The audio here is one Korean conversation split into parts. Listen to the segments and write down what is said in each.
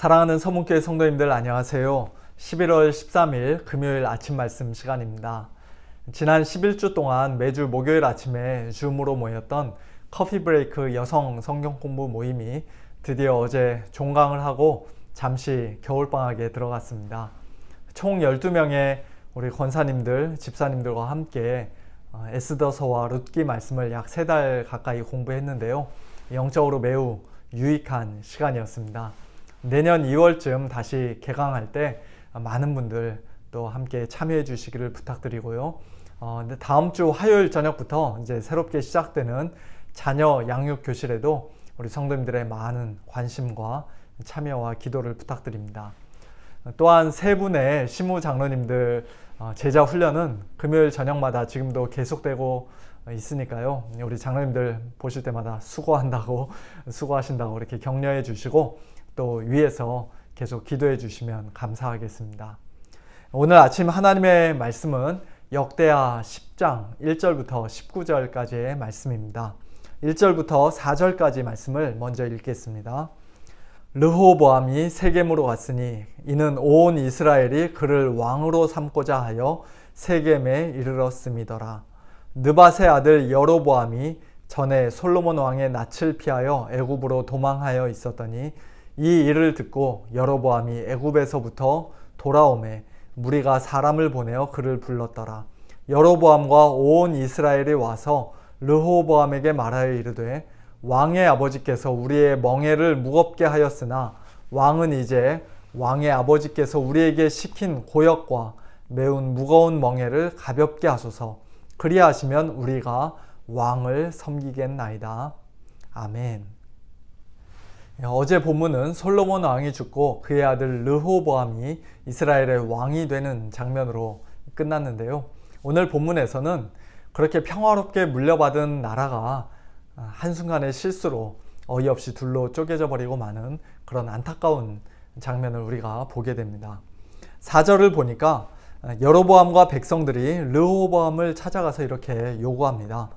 사랑하는 서문교회 성도님들 안녕하세요. 11월 13일 금요일 아침 말씀 시간입니다. 지난 11주 동안 매주 목요일 아침에 줌으로 모였던 커피 브레이크 여성 성경 공부 모임이 드디어 어제 종강을 하고 잠시 겨울방학에 들어갔습니다. 총 12명의 우리 권사님들, 집사님들과 함께 에스더서와 룻기 말씀을 약 3달 가까이 공부했는데요. 영적으로 매우 유익한 시간이었습니다. 내년 2월쯤 다시 개강할 때 많은 분들 또 함께 참여해 주시기를 부탁드리고요. 근데 다음 주 화요일 저녁부터 이제 새롭게 시작되는 자녀 양육 교실에도 우리 성도님들의 많은 관심과 참여와 기도를 부탁드립니다. 또한 3분의 신무 장로님들 제자 훈련은 금요일 저녁마다 지금도 계속되고 있으니까요. 우리 장로님들 보실 때마다 수고하신다고 이렇게 격려해 주시고 또 위에서 계속 기도해 주시면 감사하겠습니다. 오늘 아침 하나님의 말씀은 역대하 10장 1절부터 19절까지의 말씀입니다. 1절부터 4절까지 말씀을 먼저 읽겠습니다. 르호보암이 세겜으로 갔으니 이는 온 이스라엘이 그를 왕으로 삼고자 하여 세겜에 이르렀음이더라. 느밧의 아들 여로보암이 전에 솔로몬 왕의 낯을 피하여 애굽으로 도망하여 있었더니 이 일을 듣고 여로보암이 애굽에서부터 돌아오매 무리가 사람을 보내어 그를 불렀더라. 여로보암과 온 이스라엘이 와서 르호보암에게 말하여 이르되 왕의 아버지께서 우리의 멍에를 무겁게 하였으나 왕은 이제 왕의 아버지께서 우리에게 시킨 고역과 매운 무거운 멍에를 가볍게 하소서. 그리하시면 우리가 왕을 섬기겠나이다. 아멘. 어제 본문은 솔로몬 왕이 죽고 그의 아들 르호보암이 이스라엘의 왕이 되는 장면으로 끝났는데요. 오늘 본문에서는 그렇게 평화롭게 물려받은 나라가 한순간의 실수로 어이없이 둘로 쪼개져 버리고 마는 그런 안타까운 장면을 우리가 보게 됩니다. 4절을 보니까 여로보암과 백성들이 르호보암을 찾아가서 이렇게 요구합니다.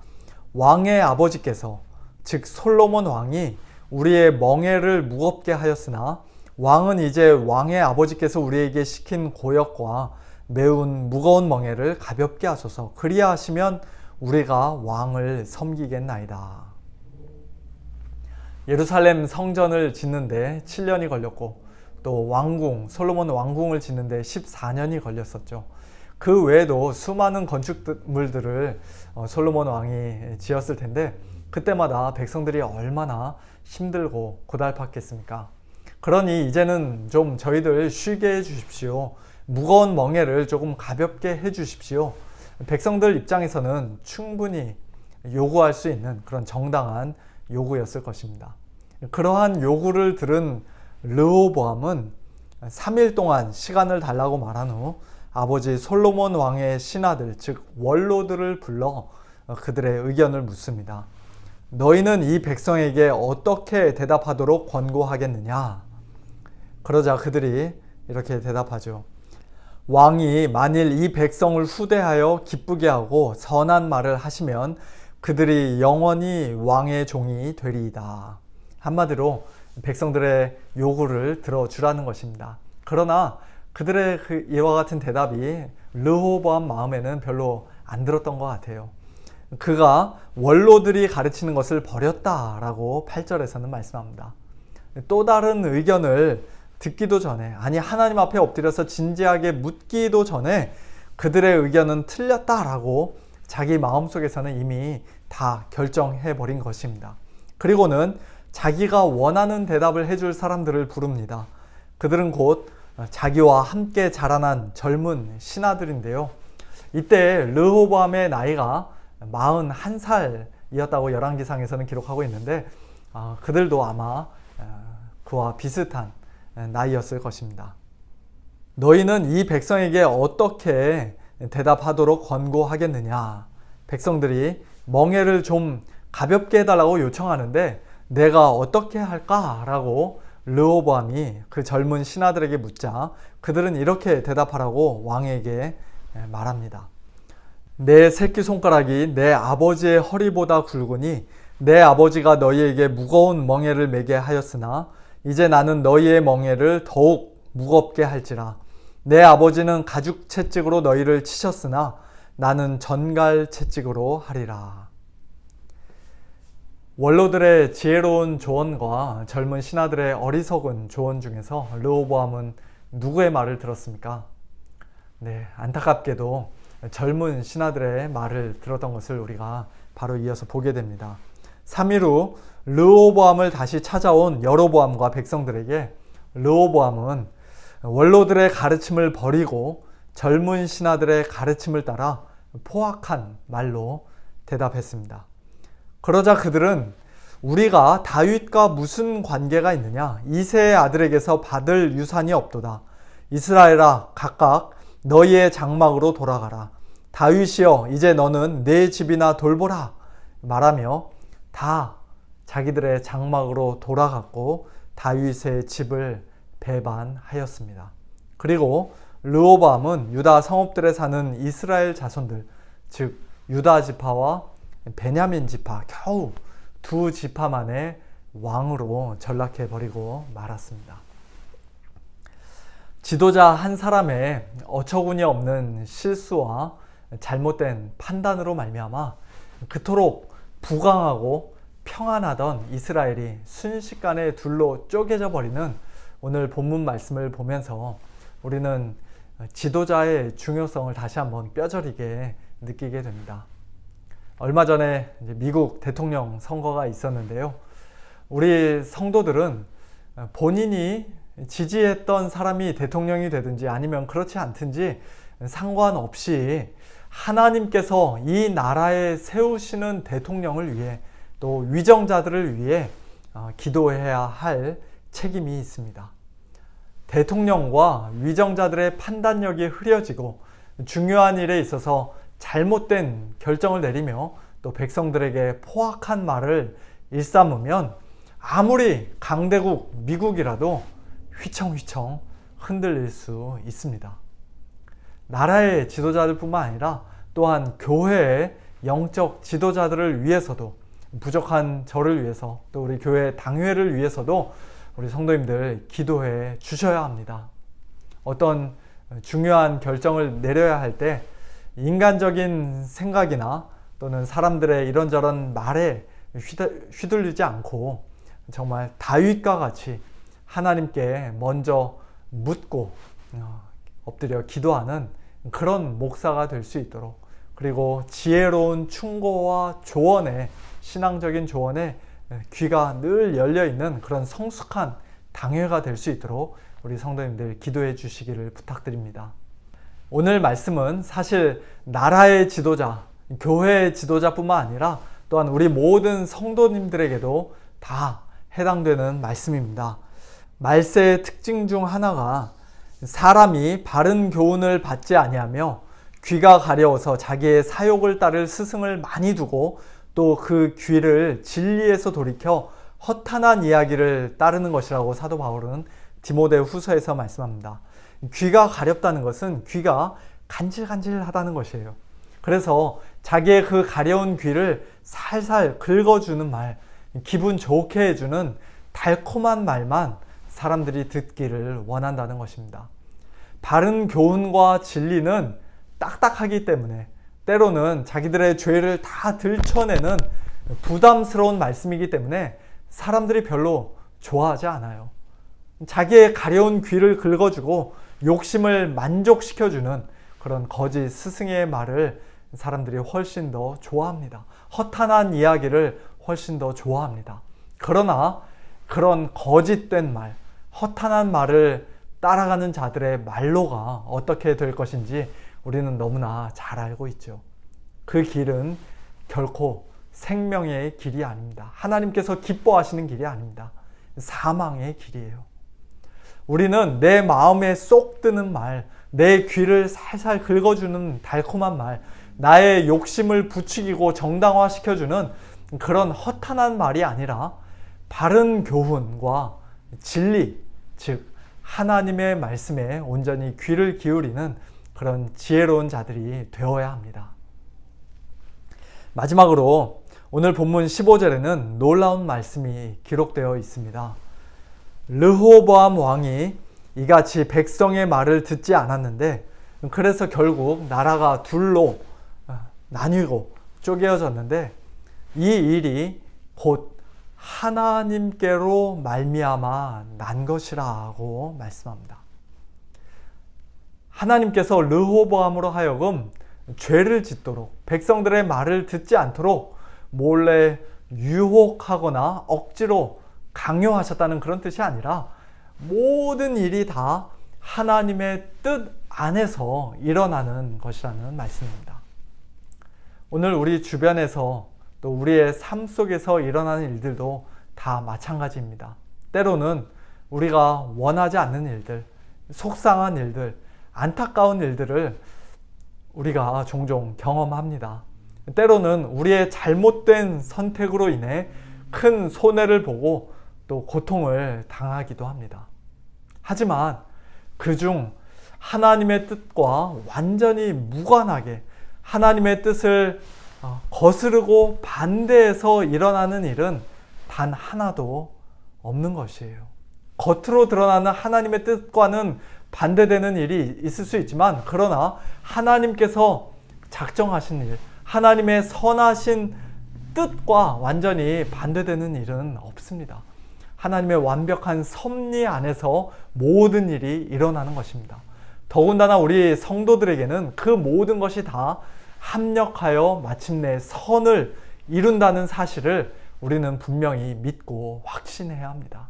왕의 아버지께서, 즉 솔로몬 왕이 우리의 멍에를 무겁게 하였으나 왕은 이제 왕의 아버지께서 우리에게 시킨 고역과 매운 무거운 멍에를 가볍게 하소서. 그리하시면 우리가 왕을 섬기겠나이다. 예루살렘 성전을 짓는데 7년이 걸렸고 또 왕궁, 솔로몬 왕궁을 짓는데 14년이 걸렸었죠. 그 외에도 수많은 건축물들을 솔로몬 왕이 지었을 텐데 그때마다 백성들이 얼마나 힘들고 고달팠겠습니까? 그러니 이제는 좀 저희들 쉬게 해주십시오. 무거운 멍에를 조금 가볍게 해주십시오. 백성들 입장에서는 충분히 요구할 수 있는 그런 정당한 요구였을 것입니다. 그러한 요구를 들은 르호보암은 3일 동안 시간을 달라고 말한 후 아버지 솔로몬 왕의 신하들, 즉 원로들을 불러 그들의 의견을 묻습니다. 너희는 이 백성에게 어떻게 대답하도록 권고하겠느냐? 그러자 그들이 이렇게 대답하죠. 왕이 만일 이 백성을 후대하여 기쁘게 하고 선한 말을 하시면 그들이 영원히 왕의 종이 되리이다. 한마디로 백성들의 요구를 들어주라는 것입니다. 그러나 그들의 이와 같은 대답이 르호보암 마음에는 별로 안 들었던 것 같아요. 그가 원로들이 가르치는 것을 버렸다라고 8절에서는 말씀합니다. 또 다른 의견을 듣기도 전에, 아니 하나님 앞에 엎드려서 진지하게 묻기도 전에 그들의 의견은 틀렸다라고 자기 마음속에서는 이미 다 결정해 버린 것입니다. 그리고는 자기가 원하는 대답을 해줄 사람들을 부릅니다. 그들은 곧 자기와 함께 자라난 젊은 신하들인데요. 이때 르호보암의 나이가 41살이었다고 열왕기상에서는 기록하고 있는데 그들도 아마 그와 비슷한 나이였을 것입니다. 너희는 이 백성에게 어떻게 대답하도록 권고하겠느냐? 백성들이 멍에를 좀 가볍게 해달라고 요청하는데 내가 어떻게 할까라고 르호보암이 그 젊은 신하들에게 묻자 그들은 이렇게 대답하라고 왕에게 말합니다. 내 새끼손가락이 내 아버지의 허리보다 굵으니 내 아버지가 너희에게 무거운 멍에를 매게 하였으나 이제 나는 너희의 멍에를 더욱 무겁게 할지라. 내 아버지는 가죽 채찍으로 너희를 치셨으나 나는 전갈 채찍으로 하리라. 원로들의 지혜로운 조언과 젊은 신하들의 어리석은 조언 중에서 르호보암은 누구의 말을 들었습니까? 네, 안타깝게도 젊은 신하들의 말을 들었던 것을 우리가 바로 이어서 보게 됩니다. 3일 후 르호보암을 다시 찾아온 여로보암과 백성들에게 르호보암은 원로들의 가르침을 버리고 젊은 신하들의 가르침을 따라 포악한 말로 대답했습니다. 그러자 그들은 우리가 다윗과 무슨 관계가 있느냐? 이새의 아들에게서 받을 유산이 없도다. 이스라엘아, 각각 너희의 장막으로 돌아가라. 다윗이여, 이제 너는 내 집이나 돌보라. 말하며 다 자기들의 장막으로 돌아갔고 다윗의 집을 배반하였습니다. 그리고 르호보암은 유다 성읍들에 사는 이스라엘 자손들, 즉 유다 지파와 베냐민 지파, 겨우 두 지파만의 왕으로 전락해버리고 말았습니다. 지도자 한 사람의 어처구니 없는 실수와 잘못된 판단으로 말미암아 그토록 부강하고 평안하던 이스라엘이 순식간에 둘로 쪼개져 버리는 오늘 본문 말씀을 보면서 우리는 지도자의 중요성을 다시 한번 뼈저리게 느끼게 됩니다. 얼마 전에 미국 대통령 선거가 있었는데요. 우리 성도들은 본인이 지지했던 사람이 대통령이 되든지 아니면 그렇지 않든지 상관없이 하나님께서 이 나라에 세우시는 대통령을 위해 또 위정자들을 위해 기도해야 할 책임이 있습니다. 대통령과 위정자들의 판단력이 흐려지고 중요한 일에 있어서 잘못된 결정을 내리며 또 백성들에게 포악한 말을 일삼으면 아무리 강대국 미국이라도 휘청휘청 흔들릴 수 있습니다. 나라의 지도자들 뿐만 아니라 또한 교회의 영적 지도자들을 위해서도, 부족한 저를 위해서, 또 우리 교회 당회를 위해서도 우리 성도님들 기도해 주셔야 합니다. 어떤 중요한 결정을 내려야 할 때 인간적인 생각이나 또는 사람들의 이런저런 말에 휘둘리지 않고 정말 다윗과 같이 하나님께 먼저 묻고 엎드려 기도하는 그런 목사가 될 수 있도록, 그리고 지혜로운 충고와 조언에, 신앙적인 조언에 귀가 늘 열려있는 그런 성숙한 당회가 될 수 있도록 우리 성도님들 기도해 주시기를 부탁드립니다. 오늘 말씀은 사실 나라의 지도자, 교회의 지도자뿐만 아니라 또한 우리 모든 성도님들에게도 다 해당되는 말씀입니다. 말세의 특징 중 하나가 사람이 바른 교훈을 받지 아니하며 귀가 가려워서 자기의 사욕을 따를 스승을 많이 두고 또 그 귀를 진리에서 돌이켜 허탄한 이야기를 따르는 것이라고 사도 바울은 디모데 후서에서 말씀합니다. 귀가 가렵다는 것은 귀가 간질간질하다는 것이에요. 그래서 자기의 그 가려운 귀를 살살 긁어주는 말, 기분 좋게 해주는 달콤한 말만 사람들이 듣기를 원한다는 것입니다. 바른 교훈과 진리는 딱딱하기 때문에 때로는 자기들의 죄를 다 들춰내는 부담스러운 말씀이기 때문에 사람들이 별로 좋아하지 않아요. 자기의 가려운 귀를 긁어주고 욕심을 만족시켜주는 그런 거짓 스승의 말을 사람들이 훨씬 더 좋아합니다. 허탄한 이야기를 훨씬 더 좋아합니다. 그러나 그런 거짓된 말, 허탄한 말을 따라가는 자들의 말로가 어떻게 될 것인지 우리는 너무나 잘 알고 있죠. 그 길은 결코 생명의 길이 아닙니다. 하나님께서 기뻐하시는 길이 아닙니다. 사망의 길이에요. 우리는 내 마음에 쏙 드는 말, 내 귀를 살살 긁어주는 달콤한 말, 나의 욕심을 부추기고 정당화시켜주는 그런 허탄한 말이 아니라 바른 교훈과 진리, 즉 하나님의 말씀에 온전히 귀를 기울이는 그런 지혜로운 자들이 되어야 합니다. 마지막으로 오늘 본문 15절에는 놀라운 말씀이 기록되어 있습니다. 르호보암 왕이 이같이 백성의 말을 듣지 않았는데, 그래서 결국 나라가 둘로 나뉘고 쪼개어졌는데, 이 일이 곧 하나님께로 말미암아 난 것이라고 말씀합니다. 하나님께서 르호보암으로 하여금 죄를 짓도록, 백성들의 말을 듣지 않도록 몰래 유혹하거나 억지로 강요하셨다는 그런 뜻이 아니라, 모든 일이 다 하나님의 뜻 안에서 일어나는 것이라는 말씀입니다. 오늘 우리 주변에서 또 우리의 삶 속에서 일어나는 일들도 다 마찬가지입니다. 때로는 우리가 원하지 않는 일들, 속상한 일들, 안타까운 일들을 우리가 종종 경험합니다. 때로는 우리의 잘못된 선택으로 인해 큰 손해를 보고 또 고통을 당하기도 합니다. 하지만 그중 하나님의 뜻과 완전히 무관하게 하나님의 뜻을 거스르고 반대해서 일어나는 일은 단 하나도 없는 것이에요. 겉으로 드러나는 하나님의 뜻과는 반대되는 일이 있을 수 있지만, 그러나 하나님께서 작정하신 일, 하나님의 선하신 뜻과 완전히 반대되는 일은 없습니다. 하나님의 완벽한 섭리 안에서 모든 일이 일어나는 것입니다. 더군다나 우리 성도들에게는 그 모든 것이 다 합력하여 마침내 선을 이룬다는 사실을 우리는 분명히 믿고 확신해야 합니다.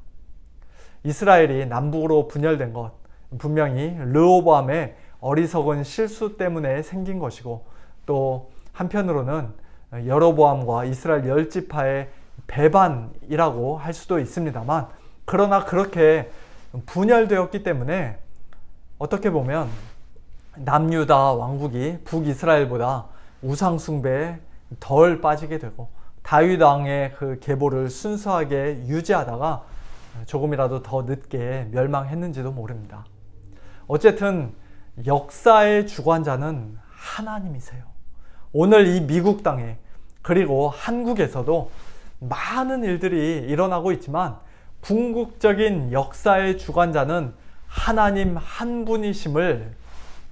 이스라엘이 남북으로 분열된 것, 분명히 르호보암의 어리석은 실수 때문에 생긴 것이고, 또 한편으로는 여로보암과 이스라엘 10지파의 배반이라고 할 수도 있습니다만, 그러나 그렇게 분열되었기 때문에 어떻게 보면 남유다 왕국이 북이스라엘보다 우상숭배에 덜 빠지게 되고, 다윗 왕의 그 계보를 순수하게 유지하다가 조금이라도 더 늦게 멸망했는지도 모릅니다. 어쨌든 역사의 주관자는 하나님이세요. 오늘 이 미국 땅에, 그리고 한국에서도 많은 일들이 일어나고 있지만, 궁극적인 역사의 주관자는 하나님 한 분이심을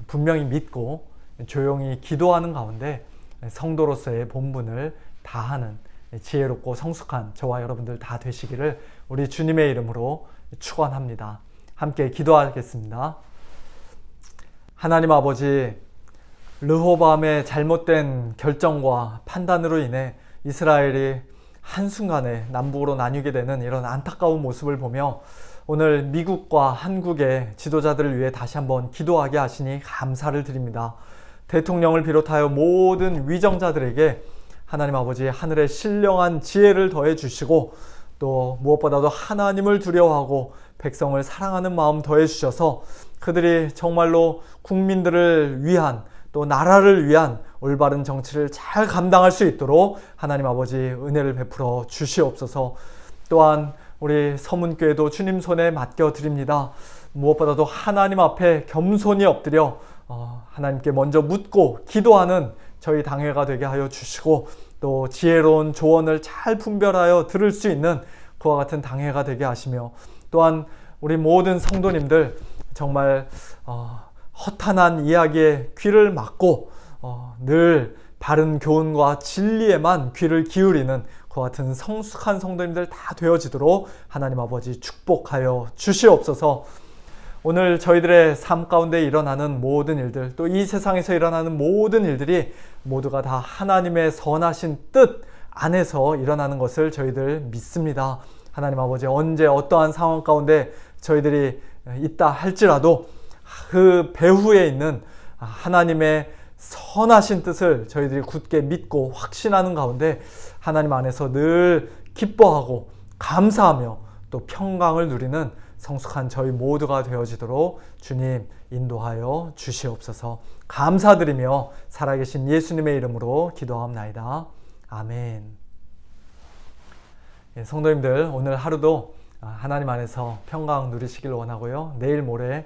분명히 믿고 조용히 기도하는 가운데 성도로서의 본분을 다하는 지혜롭고 성숙한 저와 여러분들 다 되시기를 우리 주님의 이름으로 축원합니다. 함께 기도하겠습니다. 하나님 아버지, 르호보암의 잘못된 결정과 판단으로 인해 이스라엘이 한순간에 남북으로 나뉘게 되는 이런 안타까운 모습을 보며 오늘 미국과 한국의 지도자들을 위해 다시 한번 기도하게 하시니 감사를 드립니다. 대통령을 비롯하여 모든 위정자들에게 하나님 아버지 하늘의 신령한 지혜를 더해 주시고, 또 무엇보다도 하나님을 두려워하고 백성을 사랑하는 마음 더해 주셔서 그들이 정말로 국민들을 위한, 또 나라를 위한 올바른 정치를 잘 감당할 수 있도록 하나님 아버지 은혜를 베풀어 주시옵소서. 또한 우리 서문교회도 주님 손에 맡겨드립니다. 무엇보다도 하나님 앞에 겸손히 엎드려 하나님께 먼저 묻고 기도하는 저희 당회가 되게 하여 주시고, 또 지혜로운 조언을 잘 분별하여 들을 수 있는 그와 같은 당회가 되게 하시며, 또한 우리 모든 성도님들 정말 허탄한 이야기에 귀를 막고 늘 바른 교훈과 진리에만 귀를 기울이는 그와 같은 성숙한 성도님들 다 되어지도록 하나님 아버지 축복하여 주시옵소서. 오늘 저희들의 삶 가운데 일어나는 모든 일들, 또 이 세상에서 일어나는 모든 일들이 모두가 다 하나님의 선하신 뜻 안에서 일어나는 것을 저희들 믿습니다. 하나님 아버지, 언제 어떠한 상황 가운데 저희들이 있다 할지라도 그 배후에 있는 하나님의 선하신 뜻을 저희들이 굳게 믿고 확신하는 가운데 하나님 안에서 늘 기뻐하고 감사하며 또 평강을 누리는 성숙한 저희 모두가 되어지도록 주님 인도하여 주시옵소서. 감사드리며 살아계신 예수님의 이름으로 기도하옵나이다. 아멘. 성도님들, 오늘 하루도 하나님 안에서 평강 누리시길 원하고요. 내일 모레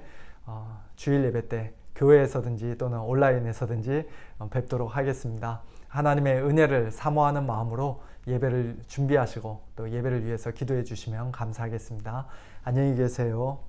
주일 예배 때 교회에서든지 또는 온라인에서든지 뵙도록 하겠습니다. 하나님의 은혜를 사모하는 마음으로 예배를 준비하시고 또 예배를 위해서 기도해 주시면 감사하겠습니다. 안녕히 계세요.